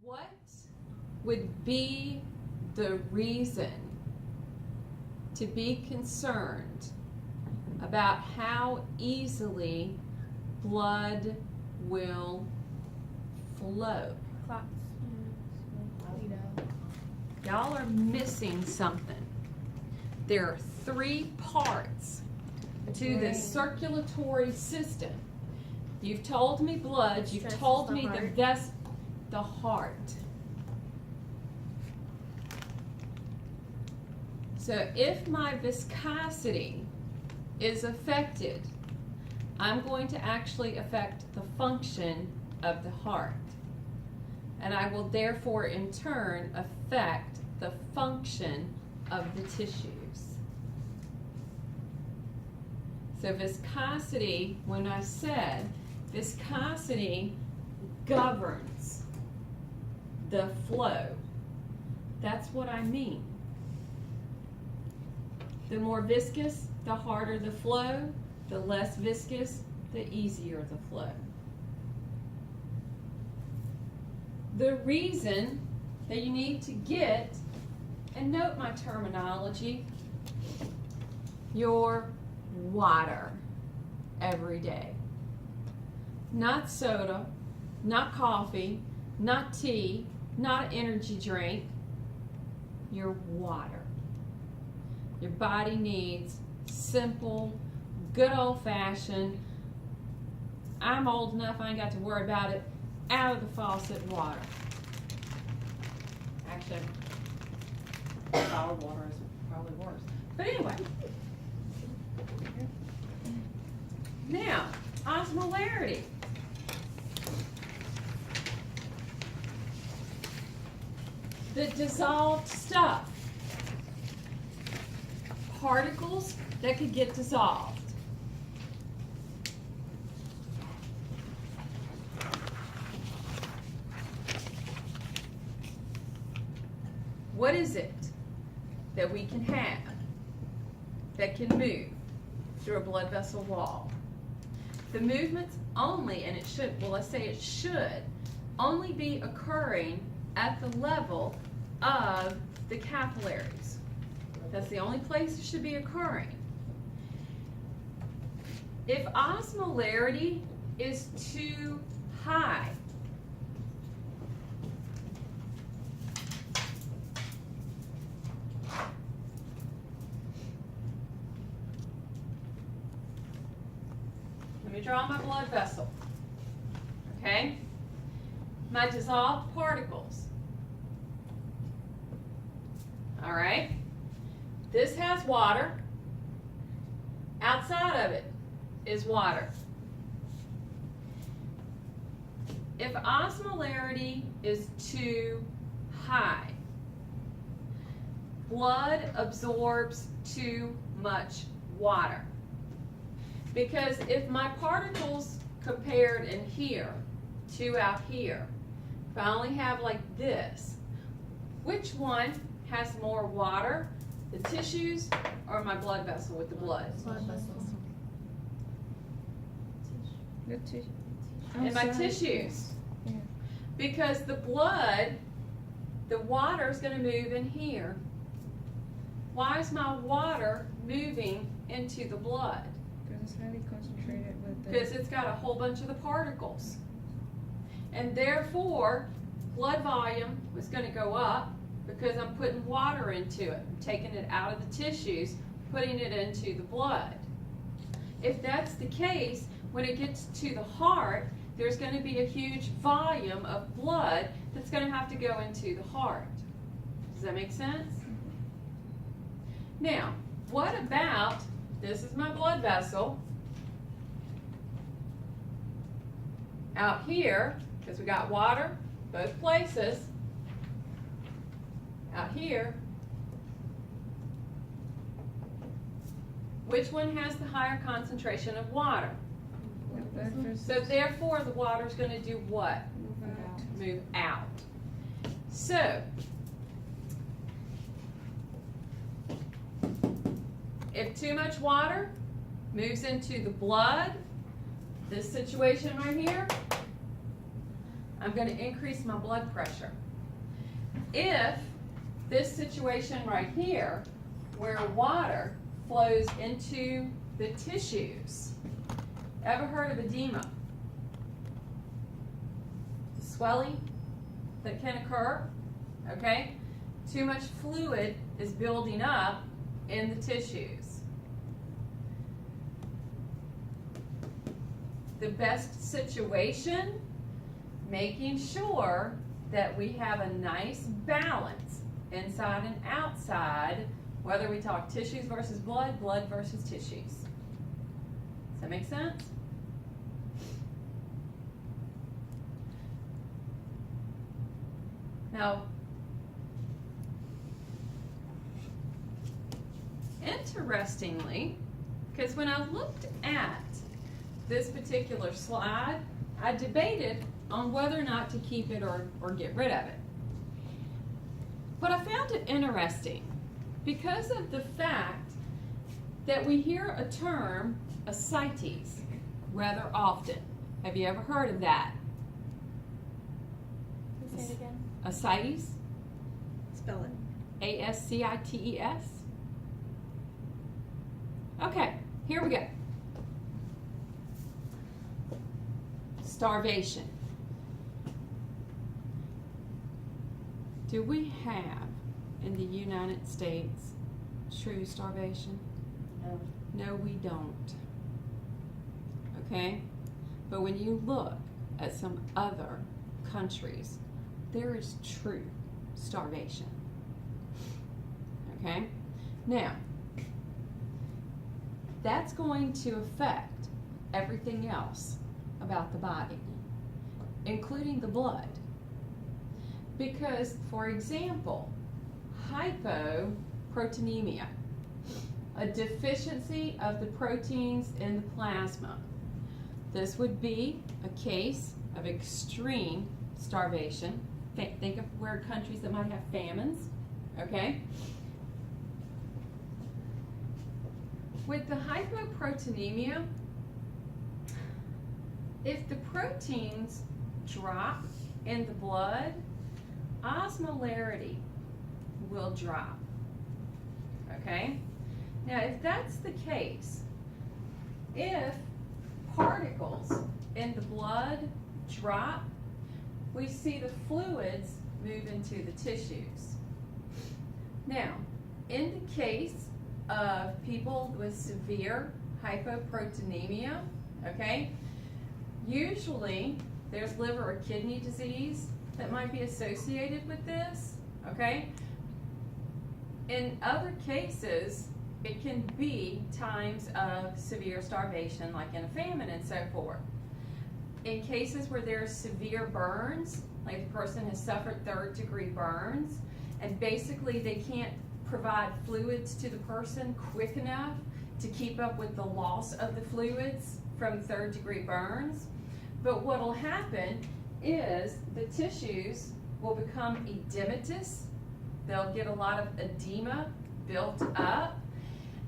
What would be the reason to be concerned about how easily blood will flow? Clots. Y'all are missing something. There are three parts to the circulatory system. You've told me blood, you've told me the heart. So if my viscosity is affected, I'm going to actually affect the function of the heart. And I will therefore in turn affect the function of the tissues. So viscosity, when I said viscosity governs the flow, that's what I mean. The more viscous, the harder the flow. The less viscous, the easier the flow. The reason that you need to get, and note my terminology, your water every day. Not soda, not coffee, not tea, not energy drink, your water. Your body needs simple, good old-fashioned, I'm old enough, I ain't got to worry about it, out of the faucet water. Actually, bottled water is probably worse. But anyway. Now, osmolarity. The dissolved stuff. Particles that could get dissolved. What is it that we can have that can move through a blood vessel wall? The movement's only, and it should, well, let's say it should, only be occurring at the level of the capillaries. That's the only place it should be occurring. If osmolarity is too high, let me draw my blood vessel, okay? My dissolved particles, all right? This has water. Outside of it is water. If osmolarity is too high, blood absorbs too much water. Because if my particles compared in here to out here, if I only have like this, which one has more water? The tissues or my blood vessel with the blood? Blood vessels. The tissue. And my tissues. Yeah. Because the blood, the water is going to move in here. Why is my water moving into the blood? Because it's highly concentrated with the... Because it's got a whole bunch of the particles. And therefore, blood volume is going to go up because I'm putting water into it. I'm taking it out of the tissues, putting it into the blood. If that's the case, when it gets to the heart, there's going to be a huge volume of blood that's going to have to go into the heart. Does that make sense? Now, what about, this is my blood vessel. Out here, because we got water both places, out here, which one has the higher concentration of water? So therefore the water is going to do what? Move out. So if too much water moves into the blood, this situation right here, I'm going to increase my blood pressure. If this situation right here, where water flows into the tissues, ever heard of edema? Swelling that can occur, okay? Too much fluid is building up in the tissues. The best situation, making sure that we have a nice balance inside and outside, whether we talk tissues versus blood, blood versus tissues. Does that make sense? Now, interestingly, because when I looked at this particular slide, I debated on whether or not to keep it or get rid of it. But I found it interesting because of the fact that we hear a term, ascites, rather often. Have you ever heard of that? Say it again. Ascites? Spell it. A-S-C-I-T-E-S? Okay, here we go. Starvation. Do we have in the United States true starvation? No. No, we don't. Okay? But when you look at some other countries, there is true starvation. Okay? Now, that's going to affect everything else about the body, including the blood. Because, for example, hypoproteinemia, a deficiency of the proteins in the plasma. This would be a case of extreme starvation. Think of where countries that might have famines, okay? With the hypoproteinemia, if the proteins drop in the blood, osmolarity will drop, okay? Now, if that's the case, if particles in the blood drop, we see the fluids move into the tissues. Now, in the case of people with severe hypoproteinemia, okay, usually there's liver or kidney disease that might be associated with this, okay? In other cases, it can be times of severe starvation, like in a famine and so forth. In cases where there's severe burns, like the person has suffered third-degree burns, and basically they can't provide fluids to the person quick enough to keep up with the loss of the fluids from third-degree burns. But what will happen is the tissues will become edematous. They'll get a lot of edema built up.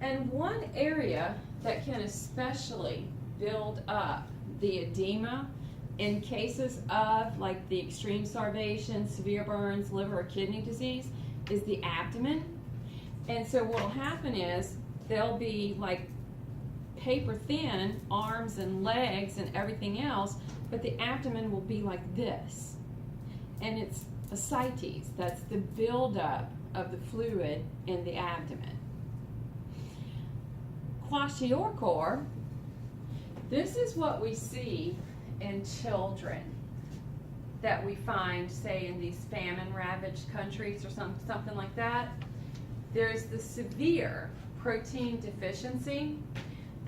And one area that can especially build up the edema in cases of like the extreme starvation, severe burns, liver or kidney disease is the abdomen. And so what will happen is they'll be like paper thin arms and legs and everything else, but the abdomen will be like this. And it's ascites, that's the buildup of the fluid in the abdomen. Kwashiorkor, this is what we see in children that we find, say, in these famine-ravaged countries or something like that. There's the severe protein deficiency,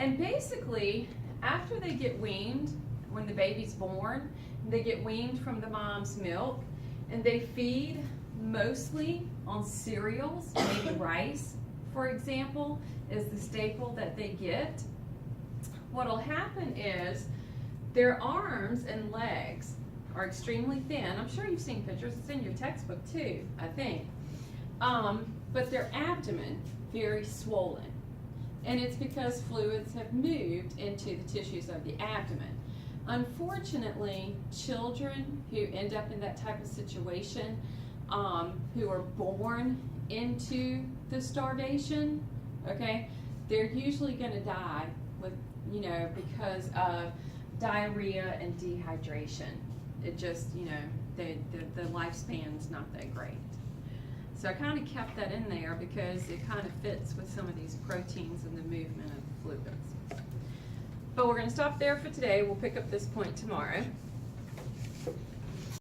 and basically, after they get weaned, when the baby's born, they get weaned from the mom's milk, and they feed mostly on cereals, maybe rice, for example, is the staple that they get. What'll happen is their arms and legs are extremely thin. I'm sure you've seen pictures. It's in your textbook too, I think. But their abdomen very swollen. And it's because fluids have moved into the tissues of the abdomen. Unfortunately, children who end up in that type of situation, who are born into the starvation, okay, they're usually going to die with, because of diarrhea and dehydration. It just, the lifespan's not that great. So I kind of kept that in there because it kind of fits with some of these proteins and the movement of the fluids. But we're going to stop there for today. We'll pick up this point tomorrow.